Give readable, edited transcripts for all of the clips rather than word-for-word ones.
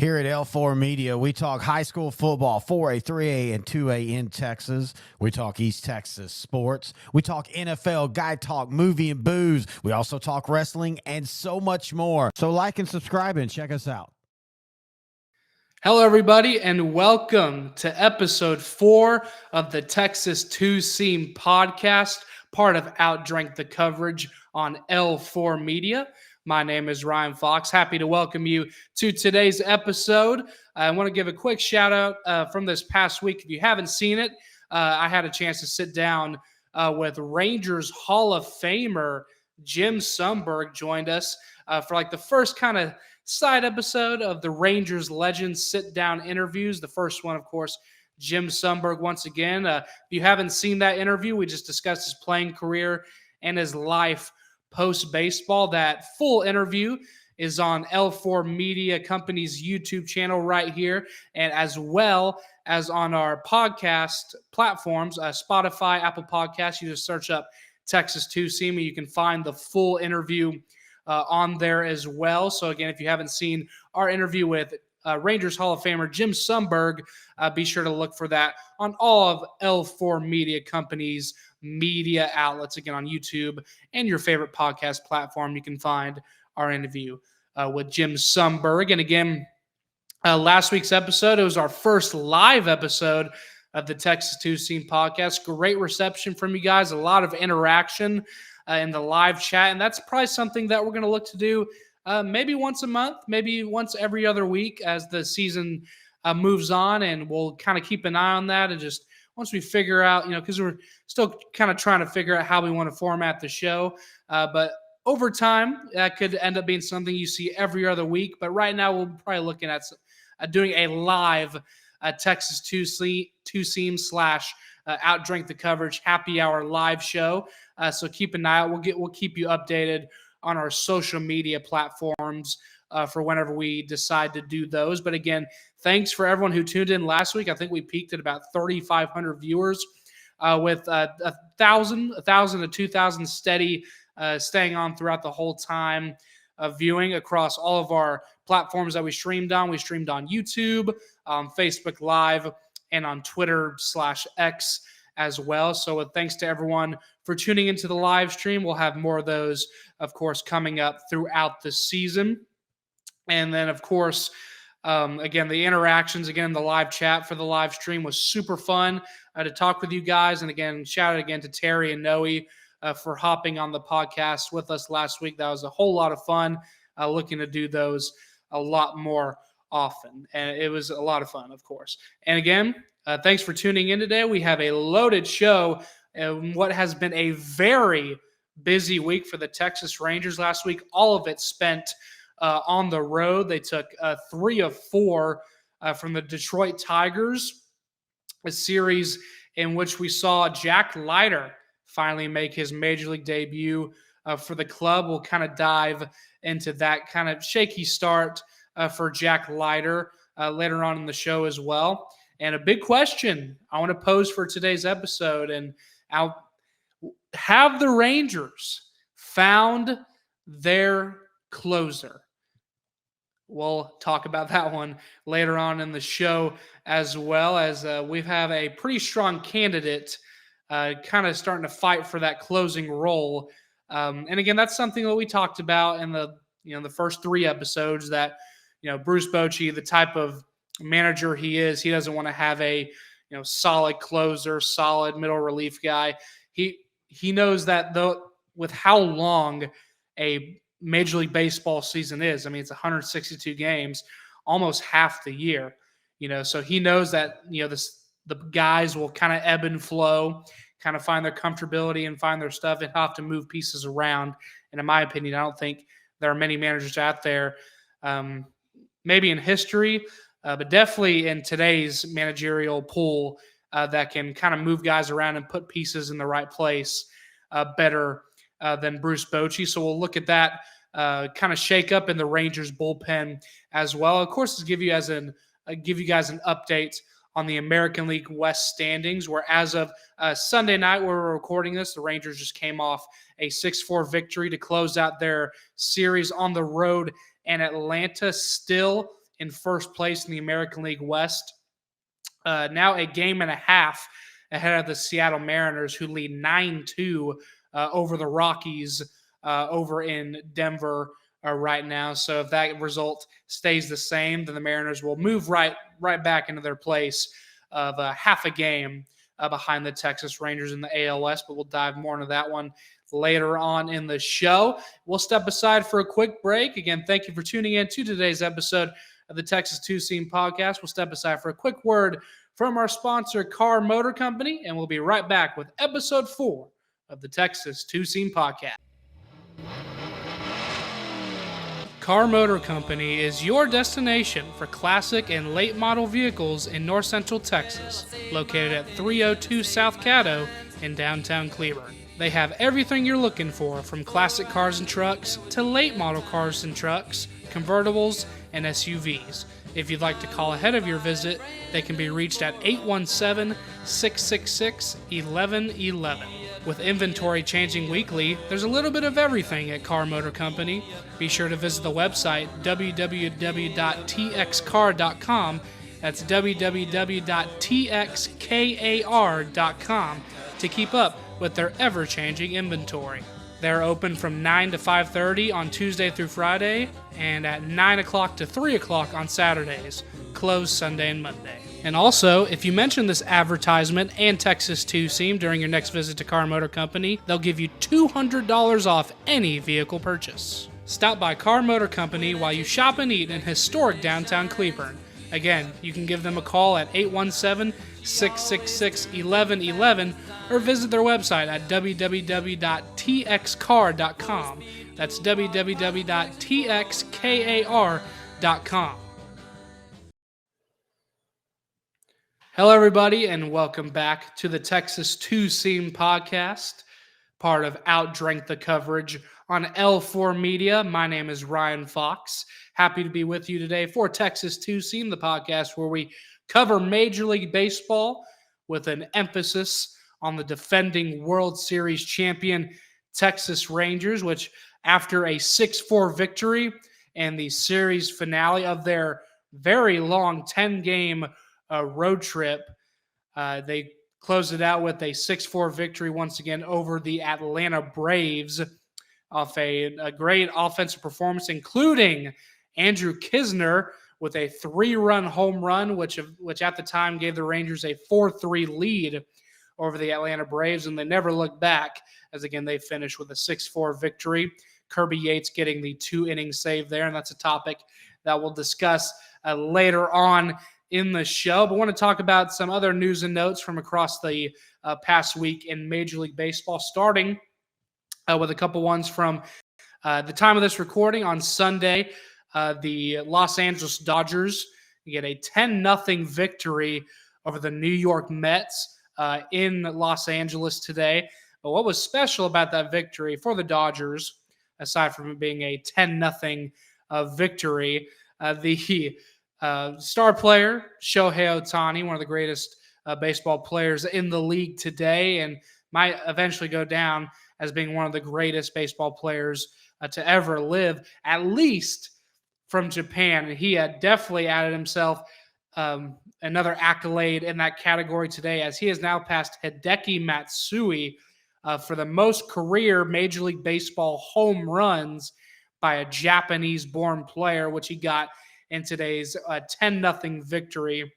Here at L4 Media, we talk high school football, 4A, 3A, and 2A in Texas. We talk East Texas sports. We talk NFL, guy talk, movie and booze. We also talk wrestling and so much more. So like and subscribe and check us out. Hello, everybody, and welcome to episode 4 of the Texas Two-Seam podcast, part of Outdrank the Coverage on L4 Media. My name is Ryan Fox. Happy to welcome you to today's episode. I want to give a quick shout out from this past week. If you haven't seen it, I had a chance to sit down with Rangers Hall of Famer Jim Sundberg joined us for like the first kind of side episode of the Rangers Legends sit-down interviews. The first one, of course, Jim Sundberg once again. If you haven't seen that interview, we just discussed his playing career and his life post-baseball. That full interview is on L4 Media Company's YouTube channel right here, and as well as on our podcast platforms, Spotify, Apple Podcasts. You just search up Texas Two-Seam, and you can find the full interview on there as well. So again, if you haven't seen our interview with Rangers Hall of Famer Jim Sundberg, be sure to look for that on all of L4 Media Company's media outlets. Again, on YouTube and your favorite podcast platform, you can find our interview with Jim Sundberg. And again, last week's episode, it was our first live episode of the Texas Two-Seam podcast. Great reception from you guys, a lot of interaction in the live chat, and that's probably something that we're going to look to do maybe once a month, maybe once every other week as the season moves on, and we'll kind of keep an eye on that. And just once we figure out, because we're still kind of trying to figure out how we want to format the show, but over time, that could end up being something you see every other week. But right now, we'll be probably looking at doing a live Texas Two-Seam / Outdrank the Coverage happy hour live show. So keep an eye out. We'll keep you updated on our social media platforms for whenever we decide to do those. But again, thanks for everyone who tuned in last week. I think we peaked at about 3,500 viewers with 1,000 to 2,000 steady staying on throughout the whole time of viewing across all of our platforms that we streamed on. We streamed on YouTube, Facebook Live, and on Twitter /X as well. So thanks to everyone for tuning into the live stream. We'll have more of those, of course, coming up throughout the season. And then, of course, again, the interactions, again, the live chat for the live stream was super fun to talk with you guys. And again, shout out again to Terry and Noe for hopping on the podcast with us last week. That was a whole lot of fun. Looking to do those a lot more often. And it was a lot of fun, of course. And again, thanks for tuning in today. We have a loaded show in what has been a very busy week for the Texas Rangers last week. All of it spent on the road. They took 3 of 4 from the Detroit Tigers, a series in which we saw Jack Leiter finally make his Major League debut for the club. We'll kind of dive into that kind of shaky start for Jack Leiter later on in the show as well. And a big question I want to pose for today's episode, and have the Rangers found their closer? We'll talk about that one later on in the show, as well as we have a pretty strong candidate kind of starting to fight for that closing role. And again, that's something that we talked about in the first 3 episodes, that Bruce Bochy, the type of manager he is, he doesn't want to have a solid closer, solid middle relief guy. He knows that with how long a Major League Baseball season is, I mean, it's 162 games, almost half the year. So he knows that the guys will kind of ebb and flow, kind of find their comfortability and find their stuff, and have to move pieces around. And in my opinion, I don't think there are many managers out there, maybe in history, but definitely in today's managerial pool, that can kind of move guys around and put pieces in the right place better than Bruce Bochy. So we'll look at that kind of shake up in the Rangers bullpen as well. Of course, to give you guys an update on the American League West standings, where as of Sunday night, where we're recording this, the Rangers just came off a 6-4 victory to close out their series on the road, and Atlanta still in first place in the American League West. Now a game and a half ahead of the Seattle Mariners, who lead 9-2 over the Rockies over in Denver right now. So if that result stays the same, then the Mariners will move right back into their place of half a game behind the Texas Rangers in the AL West. But we'll dive more into that one later on in the show. We'll step aside for a quick break. Again, thank you for tuning in to today's episode of the Texas Two-Seam Podcast. We'll step aside for a quick word from our sponsor, Car Motor Company, and we'll be right back with episode 4 of the Texas Two-Seam Podcast. Car Motor Company is your destination for classic and late model vehicles in North Central Texas, located at 302 South Caddo in downtown Cleburne. They have everything you're looking for, from classic cars and trucks to late model cars and trucks, convertibles, and SUVs. If you'd like to call ahead of your visit, they can be reached at 817-666-1111. With inventory changing weekly, there's a little bit of everything at Car Motor Company. Be sure to visit the website www.txcar.com. That's www.txkar.com to keep up with their ever-changing inventory. They're open from 9 to 5:30 on Tuesday through Friday, and at 9 o'clock to 3 o'clock on Saturdays, closed Sunday and Monday. And also, if you mention this advertisement and Texas Two-Seam during your next visit to Car Motor Company, they'll give you $200 off any vehicle purchase. Stop by Car Motor Company while you shop and eat in historic downtown Cleburne. Again, you can give them a call at 817-666-1111 or visit their website at www.txcar.com. That's www.txkar.com. Hello, everybody, and welcome back to the Texas Two-Seam Podcast, part of Outdrank the Coverage on L4 Media. My name is Ryan Fox. Happy to be with you today for Texas Two-Seam, the podcast where we cover Major League Baseball with an emphasis on the defending World Series champion Texas Rangers, which after a 6-4 victory and the series finale of their very long 10-game road trip, they closed it out with a 6-4 victory once again over the Atlanta Braves off a great offensive performance, including Andrew Kisner with a 3-run home run, which at the time gave the Rangers a 4-3 lead over the Atlanta Braves, and they never looked back, as again they finished with a 6-4 victory. Kirby Yates getting the 2-inning save there, and that's a topic that we'll discuss later on in the show. But I want to talk about some other news and notes from across the past week in Major League Baseball, starting with a couple ones from the time of this recording on Sunday. The Los Angeles Dodgers get a 10-0 victory over the New York Mets in Los Angeles today. But what was special about that victory for the Dodgers, aside from it being a 10-0 victory, the star player, Shohei Ohtani, one of the greatest baseball players in the league today, and might eventually go down as being one of the greatest baseball players to ever live, at least from Japan. And he had definitely added himself another accolade in that category today, as he has now passed Hideki Matsui for the most career Major League Baseball home runs by a Japanese-born player, which he got in today's 10-0 victory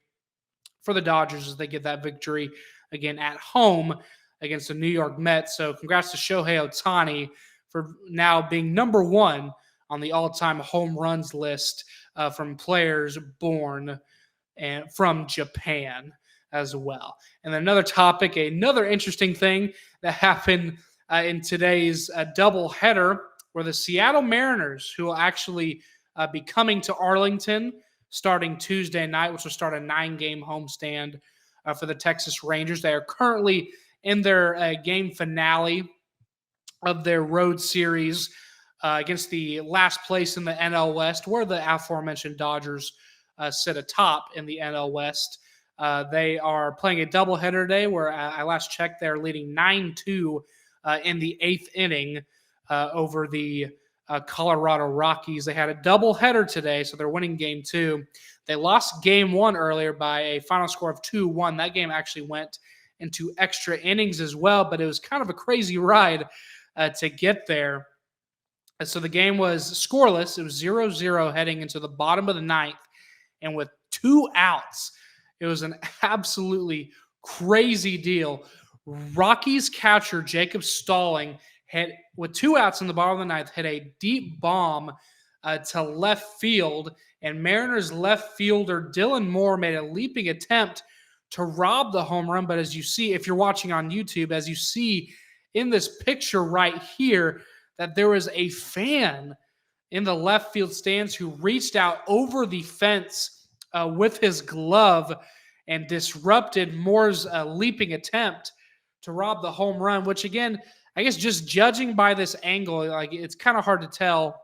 for the Dodgers as they get that victory again at home against the New York Mets. So congrats to Shohei Ohtani for now being number one on the all-time home runs list from players born and from Japan as well. And another topic, another interesting thing that happened in today's doubleheader, were the Seattle Mariners, who will actually be coming to Arlington starting Tuesday night, which will start a 9-game homestand for the Texas Rangers. They are currently in their game finale of their road series against the last place in the NL West, where the aforementioned Dodgers sit atop in the NL West. They are playing a doubleheader today, where I last checked, they're leading 9-2 in the 8th inning over the Colorado Rockies. They had a doubleheader today, so they're winning game 2. They lost game 1 earlier by a final score of 2-1. That game actually went into extra innings as well, but it was kind of a crazy ride to get there. So the game was scoreless. It was 0-0 heading into the bottom of the 9th. And with 2 outs, it was an absolutely crazy deal. Rockies catcher Jacob Stalling hit, with 2 outs in the bottom of the 9th, hit a deep bomb to left field. And Mariners left fielder Dylan Moore made a leaping attempt to rob the home run. But as you see, if you're watching on YouTube, as you see in this picture right here, that there was a fan in the left field stands who reached out over the fence with his glove and disrupted Moore's leaping attempt to rob the home run, which again, I guess just judging by this angle, like it's kind of hard to tell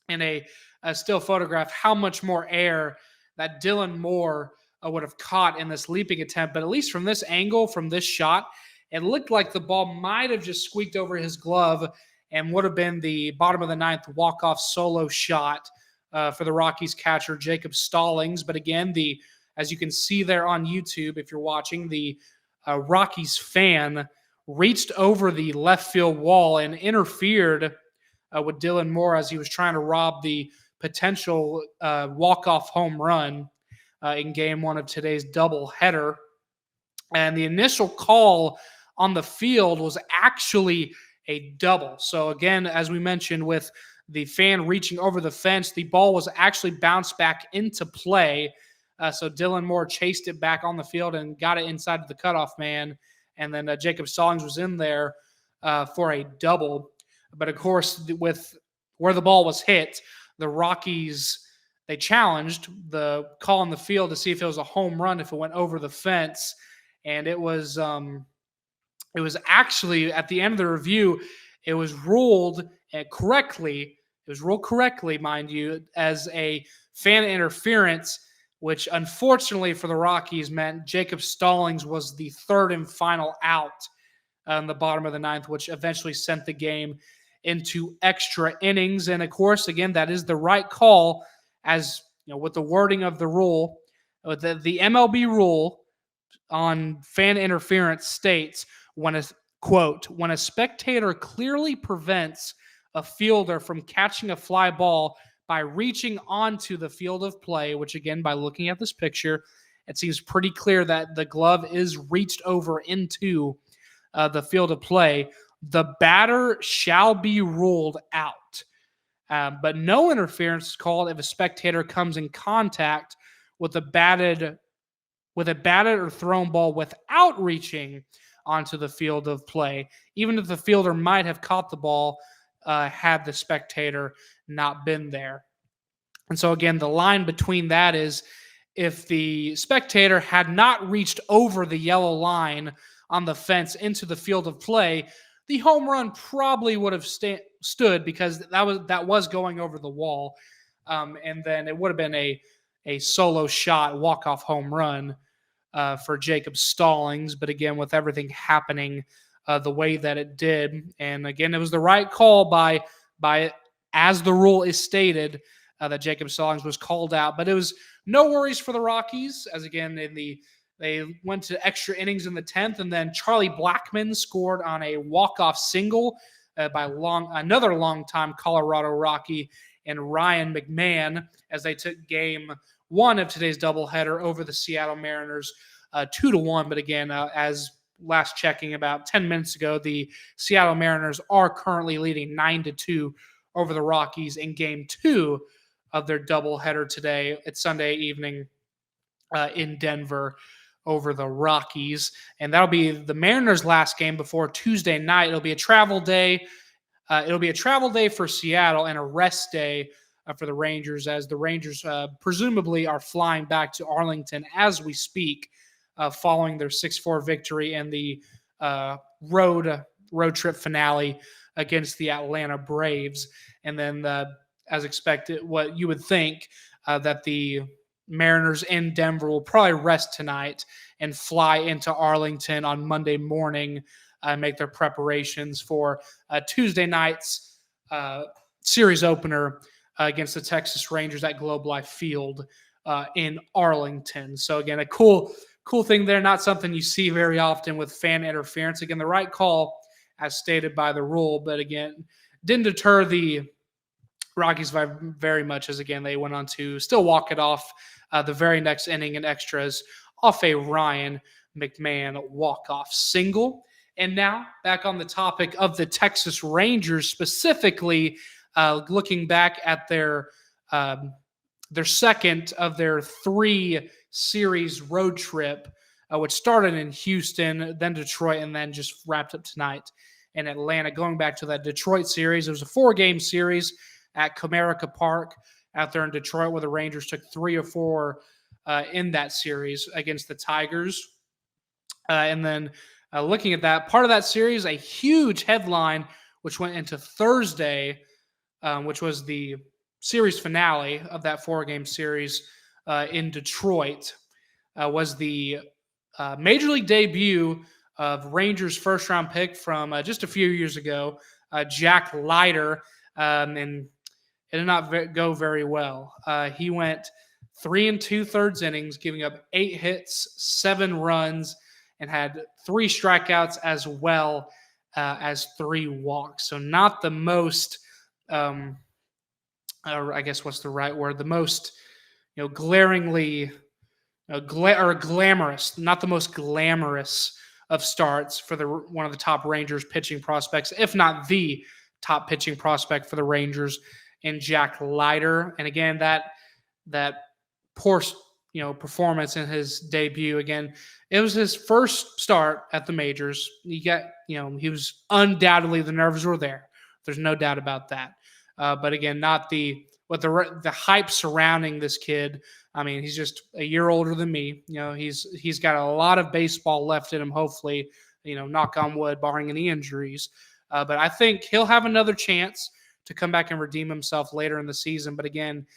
in a still photograph how much more air that Dylan Moore would have caught in this leaping attempt. But at least from this angle, from this shot, it looked like the ball might have just squeaked over his glove and would have been the bottom of the 9th walk-off solo shot for the Rockies catcher Jacob Stallings. But again, as you can see there on YouTube, if you're watching, the Rockies fan reached over the left field wall and interfered with Dylan Moore as he was trying to rob the potential walk-off home run in game 1 of today's doubleheader. And the initial call on the field was actually a double. So again, as we mentioned, with the fan reaching over the fence, the ball was actually bounced back into play. So Dylan Moore chased it back on the field and got it inside of the cutoff man. And then Jacob Stallings was in there for a double. But of course, with where the ball was hit, the Rockies, they challenged the call on the field to see if it was a home run if it went over the fence. And it was actually, at the end of the review, it was ruled correctly. It was ruled correctly, mind you, as a fan interference, which unfortunately for the Rockies meant Jacob Stallings was the 3rd and final out on the bottom of the 9th, which eventually sent the game into extra innings. And of course, again, that is the right call, as you know, with the wording of the rule, the MLB rule on fan interference states, when a spectator clearly prevents a fielder from catching a fly ball by reaching onto the field of play, which again, by looking at this picture, it seems pretty clear that the glove is reached over into the field of play, the batter shall be ruled out. But no interference is called if a spectator comes in contact with a batted or thrown ball without reaching onto the field of play, even if the fielder might have caught the ball had the spectator not been there. And so again, the line between that is if the spectator had not reached over the yellow line on the fence into the field of play, the home run probably would have stood because that was going over the wall. And then it would have been a solo shot, walk-off home run for Jacob Stallings. But again, with everything happening the way that it did, and again, it was the right call by as the rule is stated, that Jacob Stallings was called out. But it was no worries for the Rockies, as again, they went to extra innings in the 10th, and then Charlie Blackmon scored on a walk-off single by another longtime Colorado Rocky and Ryan McMahon, as they took game 1 of today's doubleheader over the Seattle Mariners 2-1. But again, as last checking about 10 minutes ago, the Seattle Mariners are currently leading 9-2 over the Rockies in game 2 of their doubleheader today. It's Sunday evening in Denver over the Rockies. And that'll be the Mariners' last game before Tuesday night. It'll be a travel day. It'll be a travel day for Seattle and a rest day for the Rangers, as the Rangers presumably are flying back to Arlington as we speak, following their 6-4 victory and the road trip finale against the Atlanta Braves. And then, as expected, what you would think that the Mariners in Denver will probably rest tonight and fly into Arlington on Monday morning, make their preparations for Tuesday night's series opener against the Texas Rangers at Globe Life Field in Arlington. So again, a cool thing there. Not something you see very often with fan interference. Again, the right call as stated by the rule, but again, didn't deter the Rockies very much, as again they went on to still walk it off the very next inning in extras off a Ryan McMahon walk-off single. And now back on the topic of the Texas Rangers, specifically looking back at their second of their 3 series road trip, which started in Houston, then Detroit, and then just wrapped up tonight in Atlanta. Going back to that Detroit series, it was a 4-game series at Comerica Park out there in Detroit, where the Rangers took 3 or 4 in that series against the Tigers. And then looking at that, part of that series, a huge headline, which went into Thursday, which was the series finale of that 4-game series in Detroit, was the Major League debut of Rangers' first-round pick from just a few years ago, Jack Leiter, and it did not go very well. He went 3 2/3 innings, giving up 8 hits, 7 runs, and had 3 strikeouts as well as 3 walks. So not the most, I guess what's the right word? The most, glaringly glamorous, not the most glamorous of starts for one of the top Rangers pitching prospects, if not the top pitching prospect for the Rangers in Jack Leiter. And again, that poor, performance in his debut. Again, it was his first start at the majors. He was undoubtedly, the nerves were there. There's no doubt about that. But again, not the hype surrounding this kid. I mean, he's just a year older than me. He's got a lot of baseball left in him. Hopefully, knock on wood, barring any injuries. But I think he'll have another chance to come back and redeem himself later in the season. But again,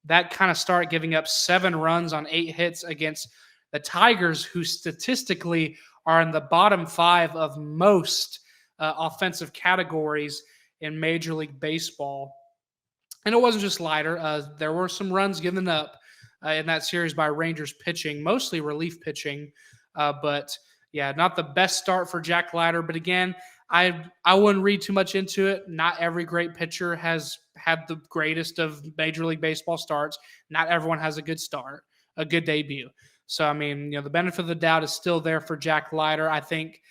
that kind of start, giving up 7 runs on 8 hits against the Tigers, who statistically are in the bottom 5 of most offensive categories in Major League Baseball. And it wasn't just Leiter. There were some runs given up in that series by Rangers pitching, mostly relief pitching. But yeah, not the best start for Jack Leiter. But again, I wouldn't read too much into it. Not every great pitcher has had the greatest of Major League Baseball starts. Not everyone has a good start, a good debut. So, I mean, the benefit of the doubt is still there for Jack Leiter. I think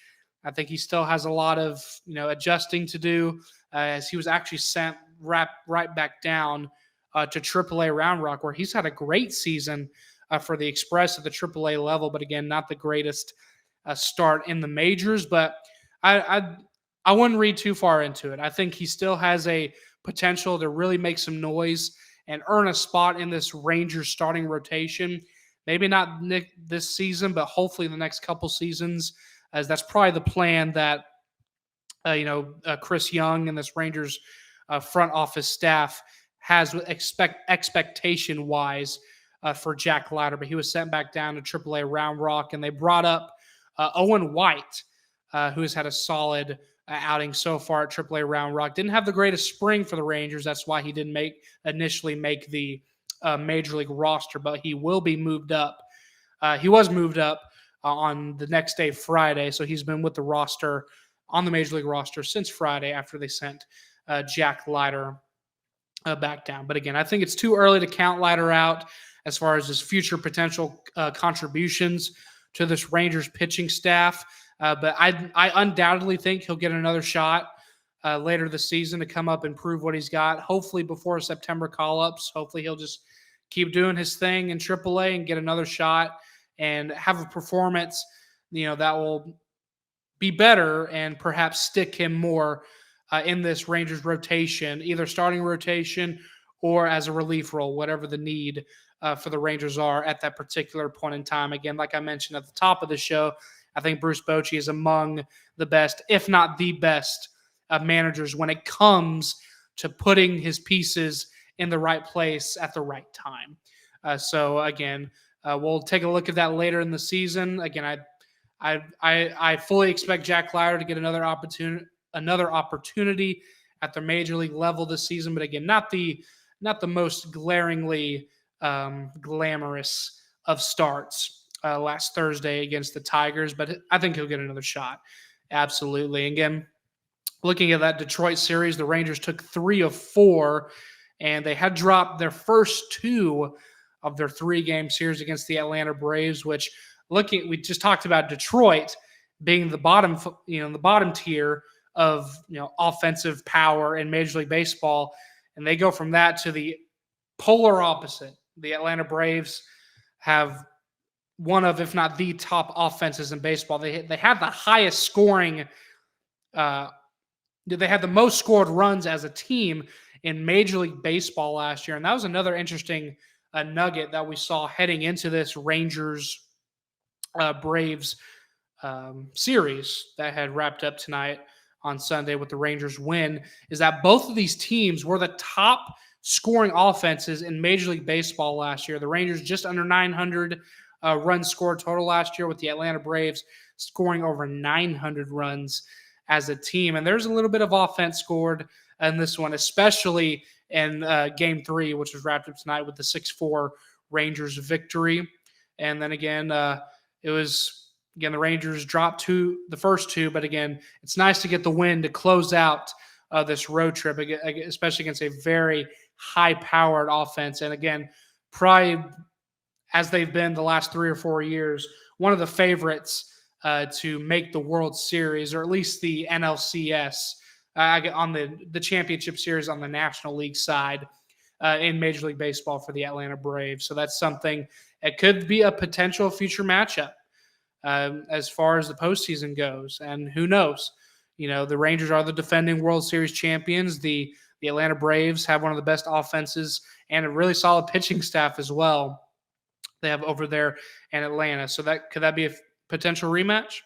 he still has a lot of, adjusting to do, as he was actually sent right back down to AAA Round Rock, where he's had a great season for the Express at the AAA level. But again, not the greatest start in the majors. But I wouldn't read too far into it. I think he still has a potential to really make some noise and earn a spot in this Rangers starting rotation. Maybe not this season, but hopefully the next couple seasons, as that's probably the plan that Chris Young and this Rangers front office staff has expectation-wise for Jack Leiter. But he was sent back down to AAA Round Rock, and they brought up Owen White, who has had a solid outing so far at AAA Round Rock. Didn't have the greatest spring for the Rangers. That's why he didn't initially make the Major League roster, but he will be moved up. He was moved up on the next day, Friday, so he's been with the roster, on the Major League roster, since Friday after they sent Jack Leiter back down. But again, I think it's too early to count Leiter out as far as his future potential contributions to this Rangers pitching staff. But I undoubtedly think he'll get another shot later this season to come up and prove what he's got. Hopefully before September call-ups. Hopefully he'll just keep doing his thing in AAA and get another shot and have a performance, that will be better and perhaps stick him more in this Rangers rotation, either starting rotation or as a relief role, whatever the need for the Rangers are at that particular point in time. Again, like I mentioned at the top of the show, I think Bruce Bochy is among the best, if not the best, managers when it comes to putting his pieces in the right place at the right time. So again, we'll take a look at that later in the season. Again, I fully expect Jack Leiter to get another opportunity at the major league level this season, but again, not the most glaringly glamorous of starts last Thursday against the Tigers, but I think he'll get another shot. Absolutely. Again, looking at that Detroit series, the Rangers took 3 of 4, and they had dropped their first 2 of their 3-game series against the Atlanta Braves, which we just talked about Detroit being the bottom tier of offensive power in Major League Baseball, and they go from that to the polar opposite. The Atlanta Braves have one of, if not the top offenses in baseball. They had the highest scoring. They had the most scored runs as a team in Major League Baseball last year, and that was another interesting nugget that we saw heading into this Rangers Braves series that had wrapped up tonight on Sunday with the Rangers win, is that both of these teams were the top scoring offenses in Major League Baseball last year. The Rangers just under 900 runs scored total last year, with the Atlanta Braves scoring over 900 runs as a team. And there's a little bit of offense scored in this one, especially in Game 3, which was wrapped up tonight with the 6-4 Rangers victory. And then again, it was... Again, the Rangers dropped the first 2, but again, it's nice to get the win to close out this road trip, especially against a very high-powered offense. And again, probably, as they've been the last 3 or 4 years, one of the favorites to make the World Series, or at least the NLCS, on the championship series on the National League side in Major League Baseball for the Atlanta Braves. So that's something that could be a potential future matchup. As far as the postseason goes. And who knows? The Rangers are the defending World Series champions. The Atlanta Braves have one of the best offenses and a really solid pitching staff as well they have over there in Atlanta. So could that be a potential rematch?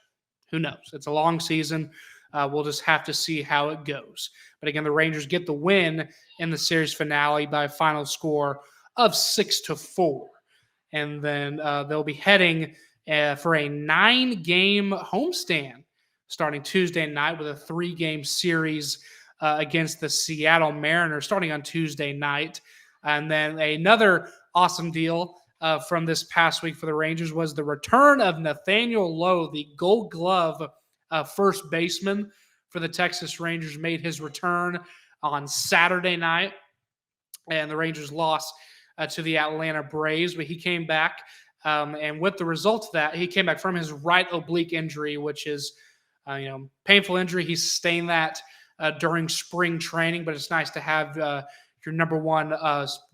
Who knows? It's a long season. We'll just have to see how it goes. But again, the Rangers get the win in the series finale by a final score of 6-4. And then they'll be heading for a 9-game homestand starting Tuesday night, with a 3-game series against the Seattle Mariners starting on Tuesday night. And then another awesome deal from this past week for the Rangers was the return of Nathaniel Lowe, the Gold Glove first baseman for the Texas Rangers, made his return on Saturday night, and the Rangers lost to the Atlanta Braves, but he came back. And with the result of that, he came back from his right oblique injury, which is, painful injury. He sustained that during spring training, but it's nice to have your number one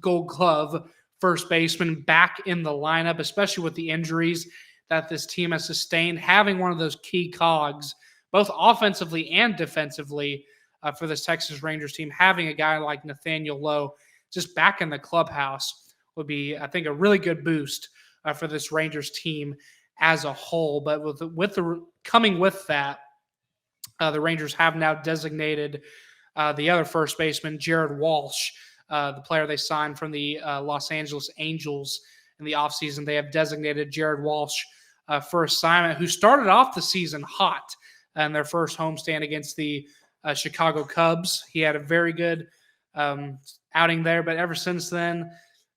Gold Glove first baseman back in the lineup, especially with the injuries that this team has sustained. Having one of those key cogs, both offensively and defensively, for this Texas Rangers team, having a guy like Nathaniel Lowe just back in the clubhouse would be, I think, a really good boost for this Rangers team as a whole. But coming with that, the Rangers have now designated the other first baseman, Jared Walsh, the player they signed from the Los Angeles Angels in the offseason. They have designated Jared Walsh for assignment, who started off the season hot in their first homestand against the Chicago Cubs. He had a very good outing there, but ever since then,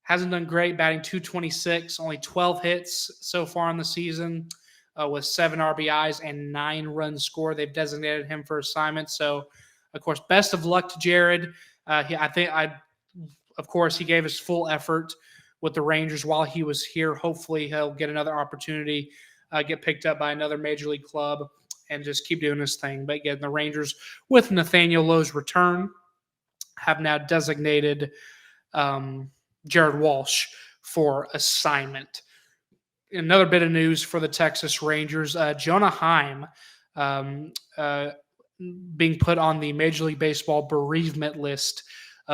hasn't done great, batting .226, only 12 hits so far in the season, with 7 RBIs and 9 runs scored. They've designated him for assignment. So, of course, best of luck to Jared. Of course, he gave his full effort with the Rangers while he was here. Hopefully, he'll get another opportunity, get picked up by another major league club, and just keep doing his thing. But again, the Rangers, with Nathaniel Lowe's return, have now designated Jared Walsh for assignment. Another bit of news for the Texas Rangers, Jonah Heim being put on the Major League Baseball bereavement list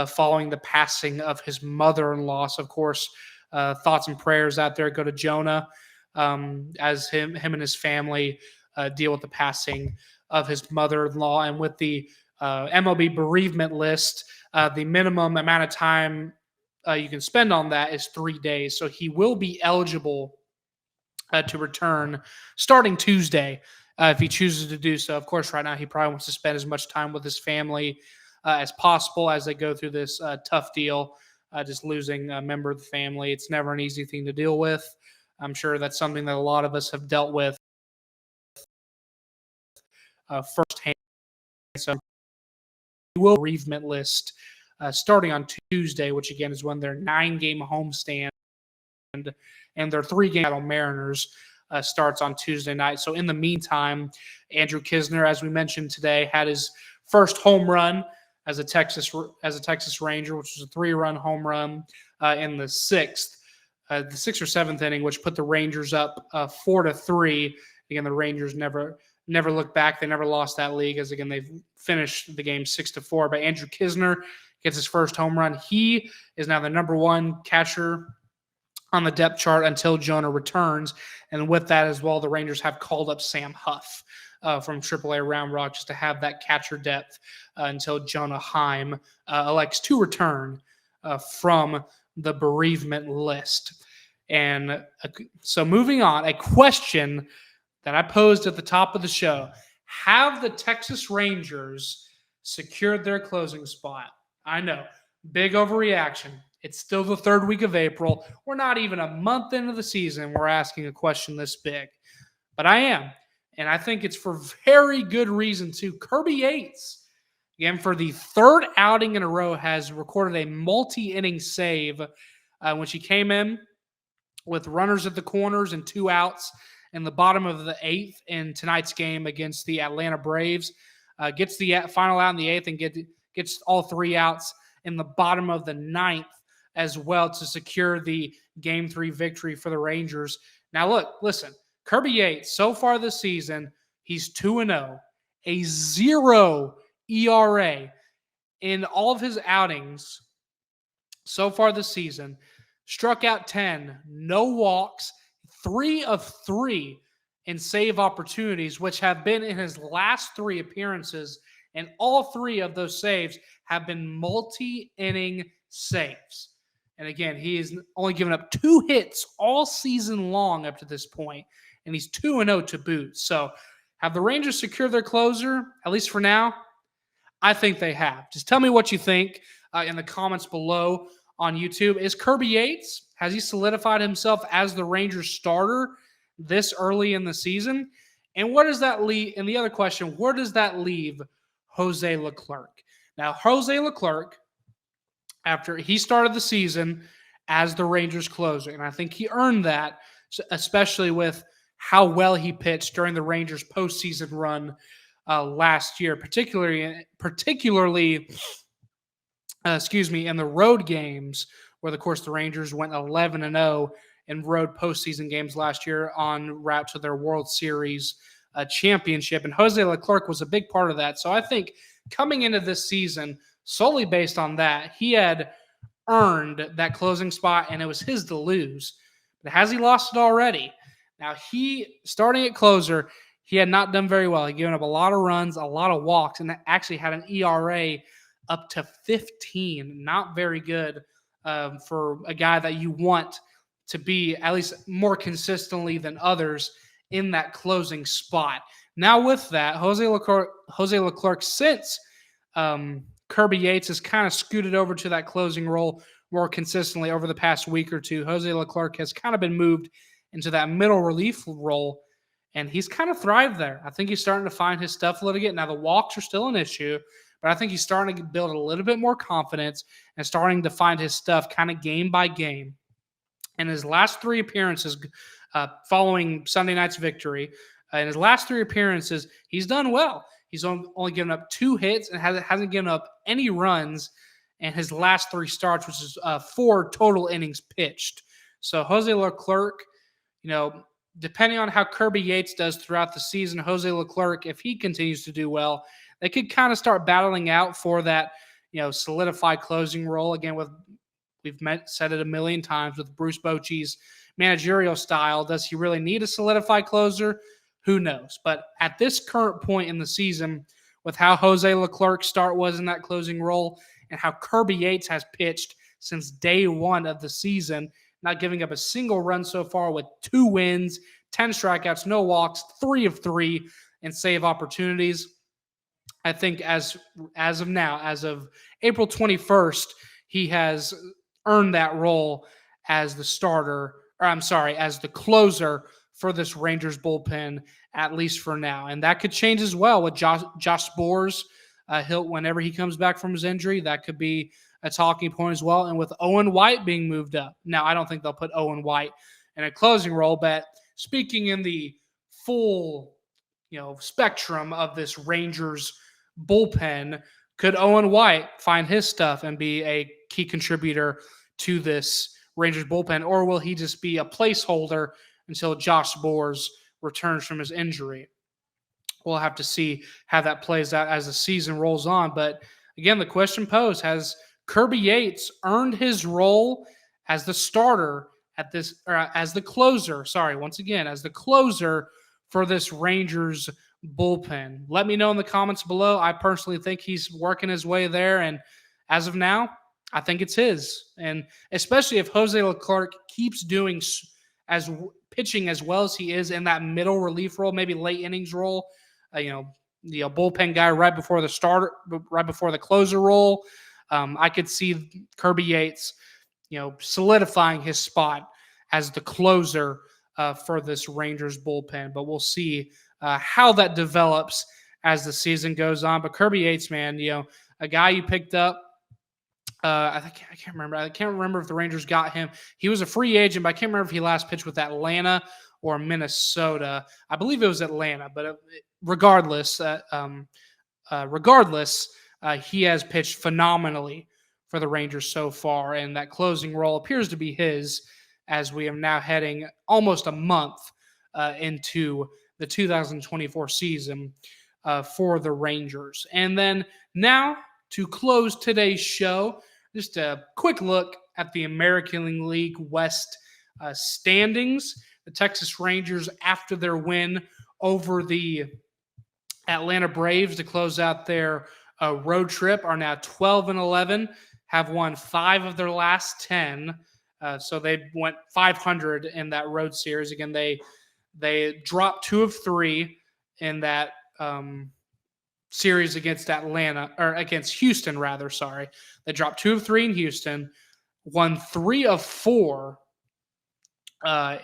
following the passing of his mother-in-law. So, of course, thoughts and prayers out there go to Jonah as him and his family deal with the passing of his mother-in-law. And with the MLB bereavement list, the minimum amount of time you can spend on that is 3 days. So he will be eligible to return starting Tuesday if he chooses to do so. Of course, right now he probably wants to spend as much time with his family as possible as they go through this tough deal, just losing a member of the family. It's never an easy thing to deal with. I'm sure that's something that a lot of us have dealt with firsthand. So we will bereavement list starting on Tuesday, which again is when their 9-game homestand and their 3-game battle Mariners starts on Tuesday night. So in the meantime, Andrew Kisner, as we mentioned today, had his first home run as a Texas Ranger, which was a 3-run home run in the sixth or 7th inning, which put the Rangers up 4-3. Again, the Rangers never looked back. They never lost that league, as again they've finished the game 6-4. But Andrew Kisner gets his first home run. He is now the number 1 catcher on the depth chart until Jonah returns. And with that as well, the Rangers have called up Sam Huff from AAA Round Rock just to have that catcher depth until Jonah Heim elects to return from the bereavement list. And so moving on, a question that I posed at the top of the show: have the Texas Rangers secured their closing spot? I know, big overreaction. It's still the 3rd week of April. We're not even a month into the season. We're asking a question this big. But I am. And I think it's for very good reason, too. Kirby Yates, again, for the 3rd outing in a row, has recorded a multi-inning save when she came in with runners at the corners and 2 outs in the bottom of the 8th in tonight's game against the Atlanta Braves. Gets the final out in the 8th and gets all 3 outs in the bottom of the 9th as well to secure the Game 3 victory for the Rangers. Now, listen, Kirby Yates, so far this season, he's 2-0, a 0 ERA in all of his outings so far this season. Struck out 10, no walks, 3 of 3 in save opportunities, which have been in his last 3 appearances, and all 3 of those saves have been multi-inning saves. And again, he has only given up 2 hits all season long up to this point, and he's 2-0 to boot. So have the Rangers secured their closer, at least for now? I think they have. Just tell me what you think in the comments below on YouTube. Is Kirby Yates, has he solidified himself as the Rangers starter this early in the season? And what does that leave? And the other question, where does that leave Jose Leclerc? Now, Jose Leclerc, after he started the season as the Rangers closer, and I think he earned that, especially with how well he pitched during the Rangers postseason run last year, particularly in the road games, where, of course, the Rangers went 11-0 in road postseason games last year en route to their World Series championship. And Jose Leclerc was a big part of that. So I think coming into this season, solely based on that, he had earned that closing spot, and it was his to lose. But has he lost it already? Now, starting at closer, he had not done very well. He given up a lot of runs, a lot of walks, and actually had an ERA up to 15. Not very good for a guy that you want to be at least more consistently than others in that closing spot. Now with that, Jose Leclerc since Kirby Yates has kind of scooted over to that closing role more consistently over the past week or two. Jose Leclerc has kind of been moved into that middle relief role, and he's kind of thrived there. I think he's starting to find his stuff a little bit. Now, the walks are still an issue, but I think he's starting to build a little bit more confidence and starting to find his stuff kind of game by game. In his last 3 appearances following Sunday night's victory, in his last 3 appearances, he's done well. He's only given up 2 hits and hasn't given up any runs in his last 3 starts, which is 4 total innings pitched. So Jose Leclerc, depending on how Kirby Yates does throughout the season, Jose Leclerc, if he continues to do well, they could kind of start battling out for that, solidified closing role. Again, we've said it a million times with Bruce Bochy's managerial style. Does he really need a solidified closer? Who knows? But at this current point in the season, with how Jose Leclerc's start was in that closing role and how Kirby Yates has pitched since day one of the season, not giving up a single run so far with 2 wins, 10 strikeouts, no walks, 3 of 3 in save opportunities, I think as of now, as of April 21st, he has earned that role as the starter, or I'm sorry, as the closer for this Rangers bullpen, at least for now. And that could change as well with Josh Sborz. Whenever he comes back from his injury, that could be a talking point as well. And with Owen White being moved up. Now, I don't think they'll put Owen White in a closing role, but speaking in the full spectrum of this Rangers bullpen, could Owen White find his stuff and be a key contributor to this Rangers bullpen, or will he just be a placeholder until Josh Sborz returns from his injury? We'll have to see how that plays out as the season rolls on. But again, the question posed, has Kirby Yates earned his role as the starter as the closer, as the closer for this Rangers bullpen? Let me know in the comments below. I personally think he's working his way there, and as of now, I think it's his. And especially if Jose Leclerc keeps doing pitching as well as he is in that middle relief role, maybe late innings role, the bullpen guy right before the closer role. I could see Kirby Yates, solidifying his spot as the closer for this Rangers bullpen. But we'll see how that develops as the season goes on. But Kirby Yates, man, a guy you picked up. I can't remember. I can't remember if the Rangers got him. He was a free agent, but I can't remember if he last pitched with Atlanta or Minnesota. I believe it was Atlanta, but regardless, he has pitched phenomenally for the Rangers so far, and that closing role appears to be his as we are now heading almost a month into the 2024 season for the Rangers. And then now to close today's show, just a quick look at the American League West standings. The Texas Rangers, after their win over the Atlanta Braves to close out their road trip, are now 12-11, have won 5 of their last 10. So they went 500 in that road series. Again, they dropped 2 of 3 in that series against Houston, rather. Sorry. They dropped 2 of 3 in Houston, won 3 of 4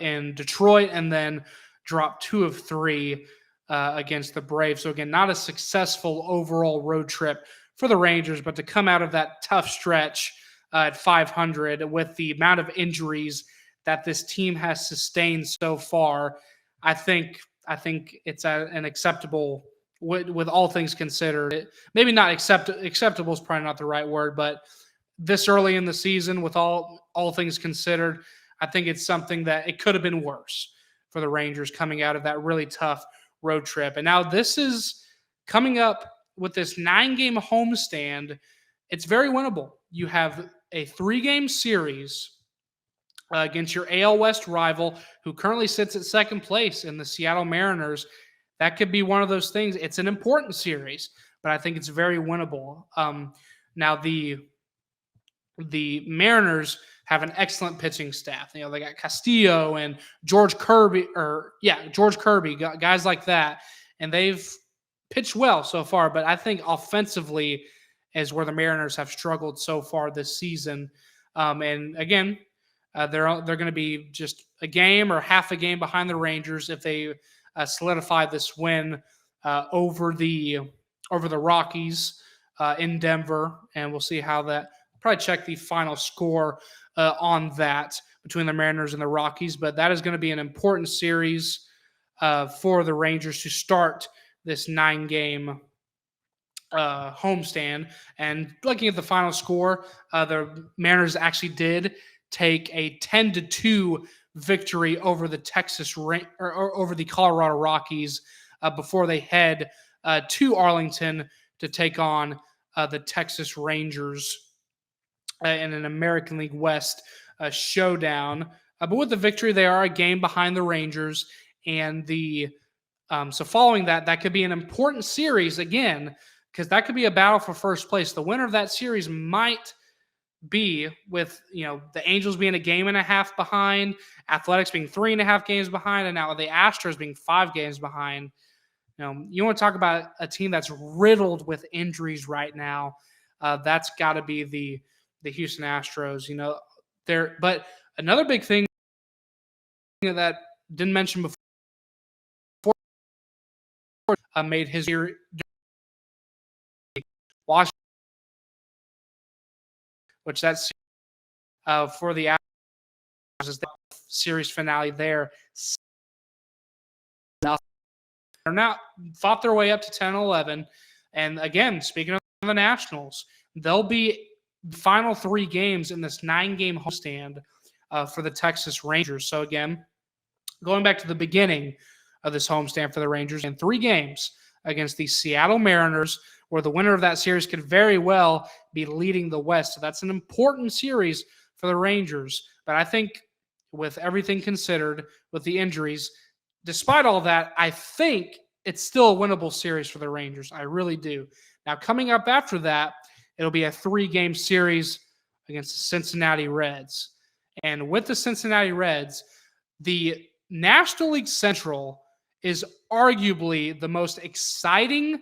in Detroit, and then dropped 2 of 3 against the Braves. So again, not a successful overall road trip for the Rangers, but to come out of that tough stretch at 500 with the amount of injuries that this team has sustained so far, I think it's an acceptable, with all things considered. Maybe not acceptable is probably not the right word, but this early in the season, with all things considered, I think it's something that it could have been worse for the Rangers coming out of that really tough road trip. And now this is coming up with this 9-game homestand. It's very winnable. You have a 3-game series against your AL West rival, who currently sits at second place in the Seattle Mariners. That could be one of those things. It's an important series, but I think it's very winnable. Now the Mariners have an excellent pitching staff. They got Castillo and George Kirby, guys like that, and they've pitched well so far. But I think offensively is where the Mariners have struggled so far this season. And again, they're going to be just a game or half a game behind the Rangers if they solidify this win over the Rockies in Denver, and we'll see how that. Probably check the final score on that between the Mariners and the Rockies, but that is going to be an important series for the Rangers to start this 9-game homestand. And looking at the final score, the Mariners actually did take a 10-2 victory over the over the Colorado Rockies before they head to Arlington to take on the Texas Rangers in an American League West showdown. But with the victory, they are a game behind the Rangers, and so following that could be an important series again, because that could be a battle for first place. The winner of that series might be, with the Angels being a game and a half behind, Athletics being 3.5 games behind, and now the Astros being 5 games behind. You want to talk about a team that's riddled with injuries right now. That's got to be the Houston Astros. But another big thing that didn't mention before, made his year Washington, which that's for the Astros is the series finale there. They're now fought their way up to 10-11. And again, speaking of the Nationals, they'll be the final 3 games in this 9-game homestand for the Texas Rangers. So again, going back to the beginning of this homestand for the Rangers, in 3 games against the Seattle Mariners, where the winner of that series could very well be leading the West. So that's an important series for the Rangers. But I think with everything considered, with the injuries, despite all that, I think it's still a winnable series for the Rangers. I really do. Now, coming up after that, it'll be a 3-game series against the Cincinnati Reds. And with the Cincinnati Reds, the National League Central is arguably the most exciting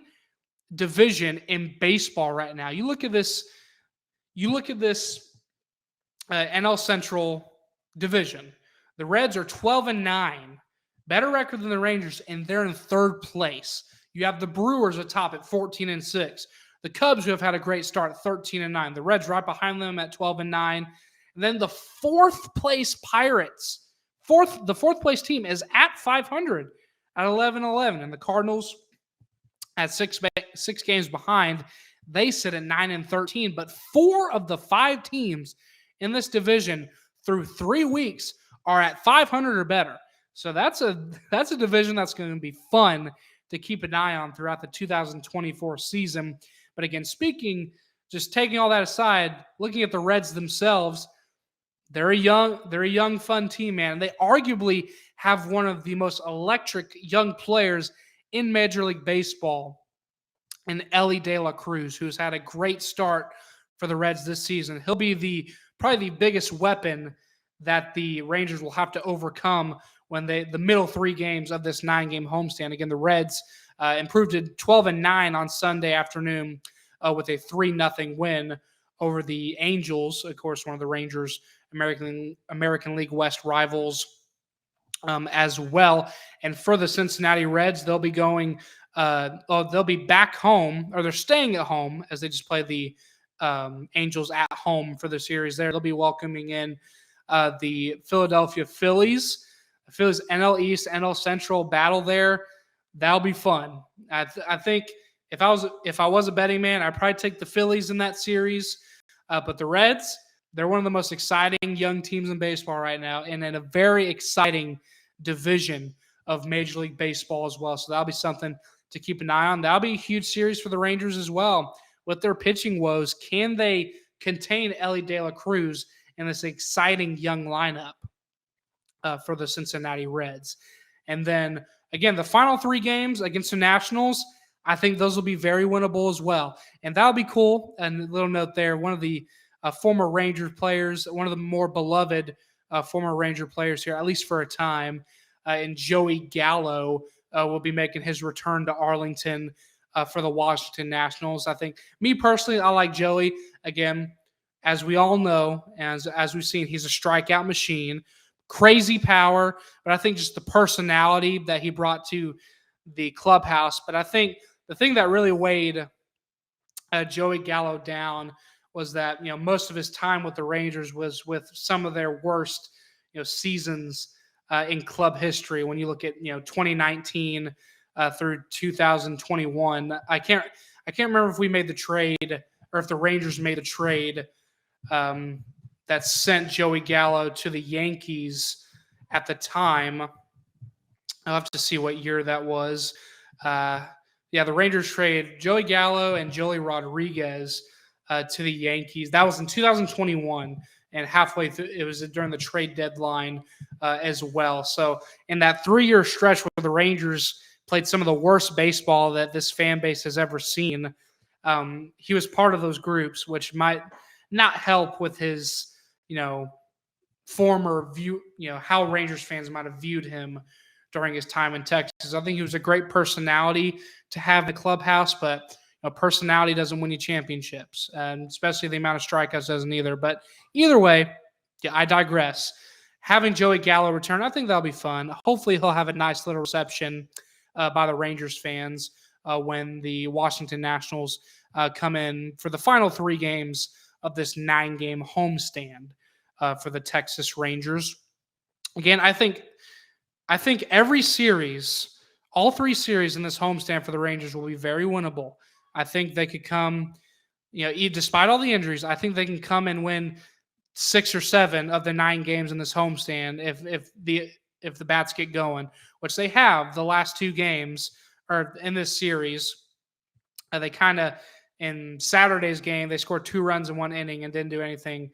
division in baseball right now. You look at this NL Central division. The Reds are 12-9. Better record than the Rangers, and they're in 3rd place. You have the Brewers atop at 14-6. The Cubs, who have had a great start, 13-9. The Reds right behind them at 12-9. And then the 4th place Pirates, the 4th place team is at 500 at 11-11. And the Cardinals at 6 games behind, they sit at 9-13. But 4 of the 5 teams in this division through 3 weeks are at 500 or better. So that's a division that's going to be fun to keep an eye on throughout the 2024 season. But again, just taking all that aside, looking at the Reds themselves, they're a young, fun team, man. They arguably have one of the most electric young players in Major League Baseball, in Elly De La Cruz, who's had a great start for the Reds this season. He'll be probably the biggest weapon that the Rangers will have to overcome when the middle 3 games of this 9-game homestand. Again, the Reds improved to 12-9 on Sunday afternoon with a 3-0 win over the Angels, of course, one of the Rangers' American League West rivals as well. And for the Cincinnati Reds, they'll be going they'll be back home, or they're staying at home as they just play the Angels at home for the series there. They'll be welcoming in the Philadelphia Phillies. The Phillies NL East, NL Central battle there. That'll be fun. I think if I was a betting man, I'd probably take the Phillies in that series. But the Reds, they're one of the most exciting young teams in baseball right now, and in a very exciting division of Major League Baseball as well. So that'll be something to keep an eye on. That'll be a huge series for the Rangers as well. With their pitching woes, can they contain Elly De La Cruz in this exciting young lineup for the Cincinnati Reds? And then, again, the final 3 games against the Nationals, I think those will be very winnable as well. And that'll be cool. And a little note there, one of the former Ranger players, one of the more beloved former Ranger players here, at least for a time, and Joey Gallo will be making his return to Arlington for the Washington Nationals. I think, me personally, I like Joey. Again, as we all know, as we've seen, he's a strikeout machine, crazy power, but I think just the personality that he brought to the clubhouse. But I think the thing that really weighed Joey Gallo down was that, most of his time with the Rangers was with some of their worst, seasons in club history. When you look at, 2019 through 2021, I can't remember if we made the trade or if the Rangers made a trade that sent Joey Gallo to the Yankees at the time. I'll have to see what year that was. The Rangers trade Joey Gallo and Joey Rodriguez to the Yankees. That was in 2021, and halfway through, it was during the trade deadline as well. So in that 3-year stretch where the Rangers played some of the worst baseball that this fan base has ever seen, he was part of those groups, which might not help with his, former view, how Rangers fans might have viewed him during his time in Texas. I think he was a great personality to have in the clubhouse, but personality doesn't win you championships, and especially the amount of strikeouts doesn't either. But either way, yeah, I digress. Having Joey Gallo return, I think that'll be fun. Hopefully he'll have a nice little reception by the Rangers fans when the Washington Nationals come in for the final 3 games of this 9-game homestand for the Texas Rangers. Again, I think every series, all 3 series in this homestand for the Rangers will be very winnable. I think they could come, despite all the injuries, I think they can come and win 6 or 7 of the 9 games in this homestand if the bats get going, which they have the last 2 games or in this series. They kind of, in Saturday's game, they scored 2 runs in 1 inning and didn't do anything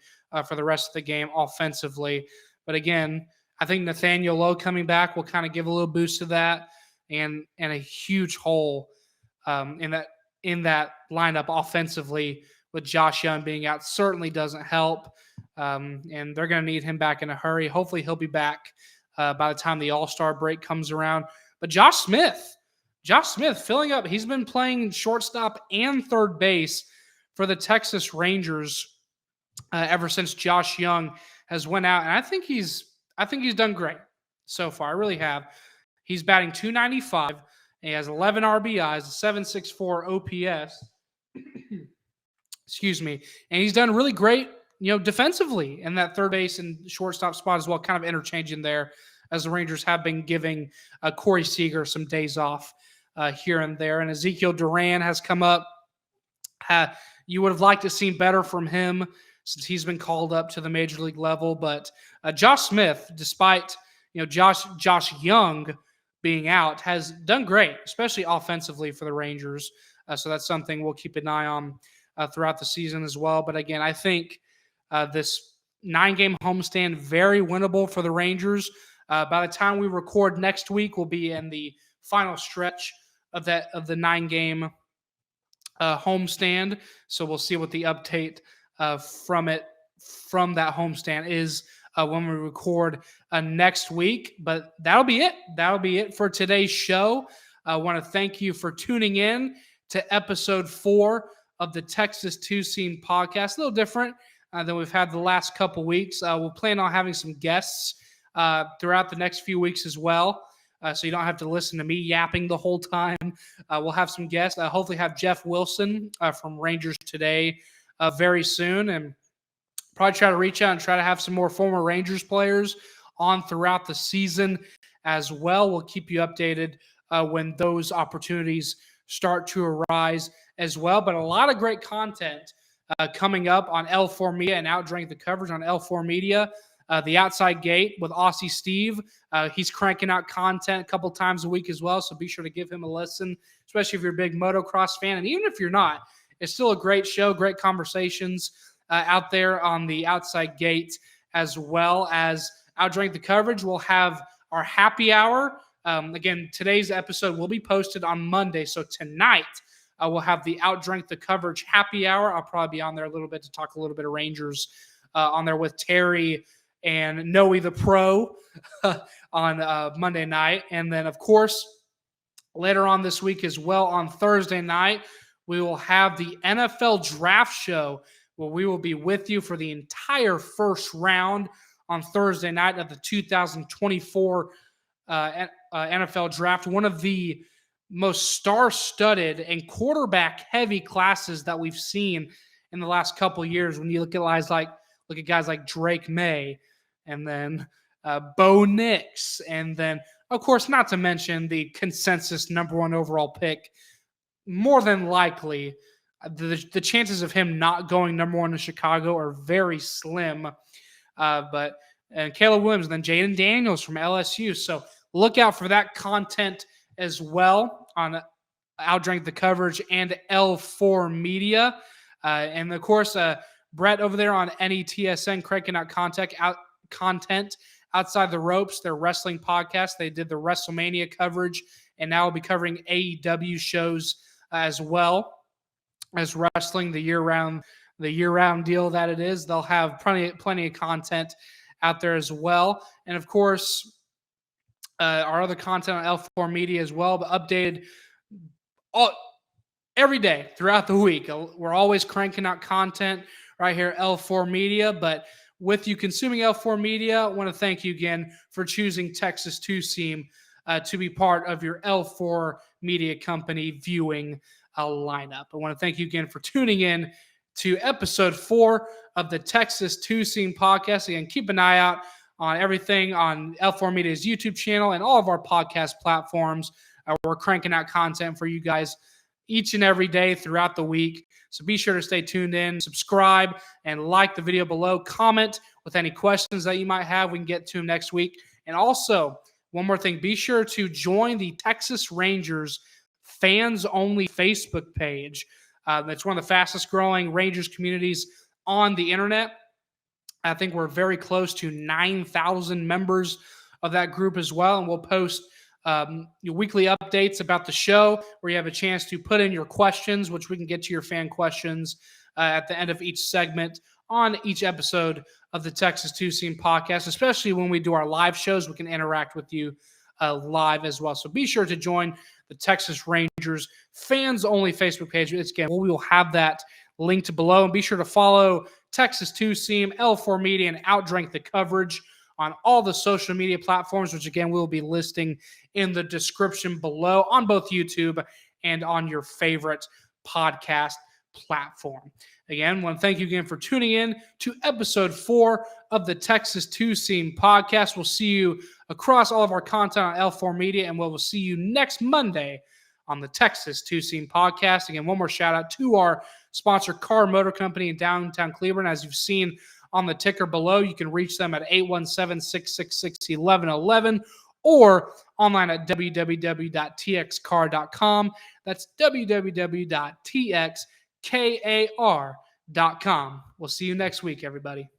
for the rest of the game offensively. But again, I think Nathaniel Lowe coming back will kind of give a little boost to that, and a huge hole in that lineup offensively with Josh Young being out certainly doesn't help. And they're going to need him back in a hurry. Hopefully he'll be back by the time the All-Star break comes around. But Josh Smith filling up. He's been playing shortstop and third base for the Texas Rangers ever since Josh Young has went out. And I think he's done great so far. I really have. He's batting .295. He has 11 RBIs, a .764 OPS. Excuse me. And he's done really great, defensively in that third base and shortstop spot as well, kind of interchanging there as the Rangers have been giving Corey Seager some days off here and there. And Ezekiel Duran has come up. You would have liked to see better from him since he's been called up to the major league level. But Josh Smith, despite Josh Young being out, has done great, especially offensively for the Rangers. So that's something we'll keep an eye on throughout the season as well. But again, I think this 9-game homestand very winnable for the Rangers. By the time we record next week, we'll be in the final stretch of the 9-game homestand. So we'll see what the update from that homestand is when we record next week. But that'll be it. That'll be it for today's show. I want to thank you for tuning in to episode 4 of the Texas Two-Seam podcast. A little different than we've had the last couple weeks. We'll plan on having some guests throughout the next few weeks as well. So you don't have to listen to me yapping the whole time. We'll have some guests. Hopefully have Jeff Wilson from Rangers Today very soon, and probably try to reach out and try to have some more former Rangers players on throughout the season as well. We'll keep you updated when those opportunities start to arise as well. But a lot of great content coming up on L4 Media and Outdrink the Coverage on L4 Media. The Outside Gate with Aussie Steve. He's cranking out content a couple times a week as well, so be sure to give him a listen, especially if you're a big motocross fan. And even if you're not, it's still a great show, great conversations out there on the Outside Gate, as well as Outdrink the Coverage. We'll have our happy hour. Again, today's episode will be posted on Monday, so tonight we'll have the Outdrink the Coverage happy hour. I'll probably be on there a little bit to talk a little bit of Rangers on there with Terry and Noe the Pro on Monday night. And then, of course, later on this week as well, on Thursday night, we will have the NFL Draft Show, where we will be with you for the entire first round on Thursday night of the 2024 NFL Draft. One of the most star-studded and quarterback-heavy classes that we've seen in the last couple of years. When you look at guys like Drake May, and then Bo Nix, and then, of course, not to mention the consensus number 1 overall pick. More than likely, the chances of him not going number 1 in Chicago are very slim. And Caleb Williams, and then Jaden Daniels from LSU. So look out for that content as well on Outdrink the Coverage and L4 Media. And, of course, Brett over there on NETSN cranking out content outside the ropes, their wrestling podcast. They did the WrestleMania coverage, and now we'll be covering AEW shows as well as wrestling, the year-round deal that it is. They'll have plenty of content out there as well. And, of course, our other content on L4 Media as well, but updated every day throughout the week. We're always cranking out content right here at L4 Media, but with you consuming L4 Media, I want to thank you again for choosing Texas 2 Seam to be part of your L4 Media Company viewing lineup. I want to thank you again for tuning in to episode 4 of the Texas 2 Seam podcast. Again, keep an eye out on everything on L4 Media's YouTube channel and all of our podcast platforms. We're cranking out content for you guys each and every day throughout the week. So be sure to stay tuned in, subscribe, and like the video below. Comment with any questions that you might have. We can get to them next week. And also, one more thing, be sure to join the Texas Rangers fans only Facebook page. It's one of the fastest growing Rangers communities on the internet. I think we're very close to 9,000 members of that group as well. And we'll post your weekly updates about the show where you have a chance to put in your questions, which we can get to your fan questions at the end of each segment on each episode of the Texas 2 Seam podcast, especially when we do our live shows. We can interact with you live as well. So be sure to join the Texas Rangers fans only Facebook page. Again, we will have that linked below. And be sure to follow Texas 2 Seam, L4 Media, and Outdrink the Coverage on all the social media platforms, which again, we'll be listing in the description below on both YouTube and on your favorite podcast platform. Again, I want to thank you again for tuning in to episode 4 of the Texas 2 Seam podcast. We'll see you across all of our content on L4 Media, and we'll see you next Monday on the Texas 2 Seam podcast. Again, one more shout out to our sponsor, Car Motor Company in downtown Cleveland. As you've seen on the ticker below, you can reach them at 817-666-1111 or online at www.txcar.com. That's www.txkar.com. We'll see you next week, everybody.